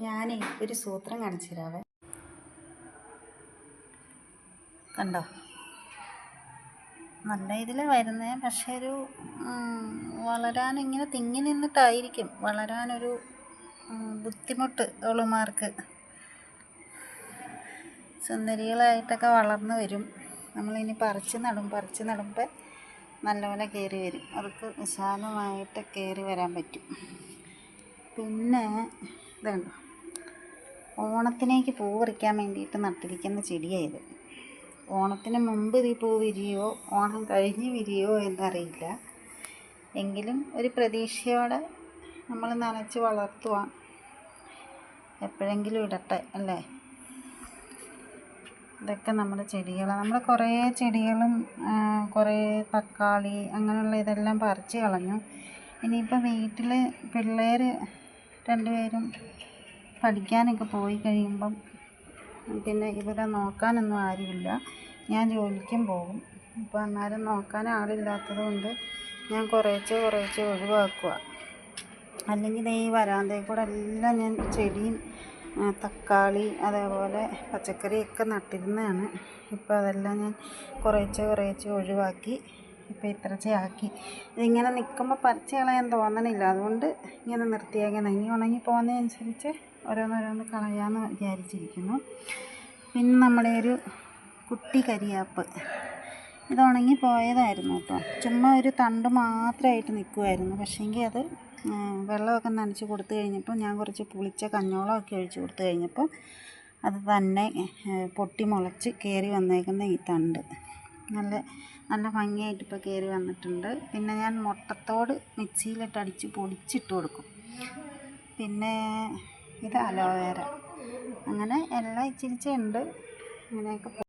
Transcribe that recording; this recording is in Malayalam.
ഞാനേ ഒരു സൂത്രം കാണിച്ചു തരാവേ. കണ്ടോ, നല്ല ഇതിൽ വരുന്നത്. പക്ഷെ ഒരു വളരാൻ ഇങ്ങനെ തിങ്ങി നിന്നിട്ടായിരിക്കും വളരാനൊരു ബുദ്ധിമുട്ട്. അവളുമാർക്ക് സുന്ദരികളായിട്ടൊക്കെ വളർന്നു വരും. നമ്മളിനി പറിച്ച് നടുമ്പോൾ നല്ലപോലെ കയറി വരും. അവർക്ക് വിശാലമായിട്ട് കയറി വരാൻ പറ്റും. പിന്നെ ഇതുണ്ട്, ഓണത്തിനേക്ക് പൂ പറിക്കാൻ വേണ്ടിയിട്ട് നട്ടിരിക്കുന്ന ചെടിയായത്. ഓണത്തിന് മുമ്പ് ഈ പൂ വിരിയോ ഓണം കഴിഞ്ഞ് വിരിയോ എന്നറിയില്ല. എങ്കിലും ഒരു പ്രതീക്ഷയോടെ നമ്മൾ നനച്ച് വളർത്തുക. എപ്പോഴെങ്കിലും ഇടട്ടെ അല്ലേ. ഇതൊക്കെ നമ്മുടെ ചെടികളാണ്. നമ്മൾ കുറേ ചെടികളും കുറേ തക്കാളി അങ്ങനെയുള്ള ഇതെല്ലാം പറിച്ച് കളഞ്ഞു. ഇനിയിപ്പോൾ വീട്ടിൽ പിള്ളേർ രണ്ടുപേരും പഠിക്കാനൊക്കെ പോയി കഴിയുമ്പം പിന്നെ ഇവരെ നോക്കാനൊന്നും ആരുമില്ല. ഞാൻ ജോലിക്കും പോകും. അപ്പോൾ അന്നേരം നോക്കാൻ ആളില്ലാത്തത് കൊണ്ട് ഞാൻ കുറേശ്ശെ ഒഴിവാക്കുക. അല്ലെങ്കിൽ ഈ വരാന്തയിൽ കൂടെ എല്ലാം ഞാൻ ചെടിയും തക്കാളി അതേപോലെ പച്ചക്കറിയൊക്കെ നട്ടിരുന്നതാണ്. ഇപ്പോൾ അതെല്ലാം ഞാൻ കുറേശ്ശെ ഒഴിവാക്കി. ഇപ്പോൾ ഇത്രച്ചയാക്കി. ഇതിങ്ങനെ നിൽക്കുമ്പോൾ പറിച്ച് കളയാൻ തോന്നണില്ല. അതുകൊണ്ട് ഇങ്ങനെ നിർത്തിയേക്കണം. ഇനി ഉണങ്ങി പോകുന്നതനുസരിച്ച് ഓരോന്നോരോന്ന് കളയാമെന്ന് വിചാരിച്ചിരിക്കുന്നു. പിന്നെ നമ്മുടെ ഒരു കുട്ടി കരിയാപ്പ്, ഇത് ഉണങ്ങി പോയതായിരുന്നു കേട്ടോ. ചുമ്മാ ഒരു തണ്ട് മാത്രമായിട്ട് നിൽക്കുമായിരുന്നു. പക്ഷേങ്കിൽ അത് വെള്ളമൊക്കെ നനച്ച് കൊടുത്തു കഴിഞ്ഞപ്പോൾ ഞാൻ കുറച്ച് പുളിച്ച കഞ്ഞോളമൊക്കെ ഒഴിച്ച് കൊടുത്തു കഴിഞ്ഞപ്പോൾ അത് തന്നെ പൊട്ടി മുളച്ച് കയറി വന്നേക്കുന്ന ഈ തണ്ട് നല്ല ഭംഗിയായിട്ട് ഇപ്പോൾ കയറി വന്നിട്ടുണ്ട്. പിന്നെ ഞാൻ മുട്ടത്തോട് മിക്സിയിലിട്ട് അടിച്ച് പൊടിച്ചിട്ട് കൊടുക്കും. പിന്നെ ഇത് അലോവേര. അങ്ങനെ എല്ലാം ഇച്ചിരിച്ചുണ്ട്. ഇങ്ങനെയൊക്കെ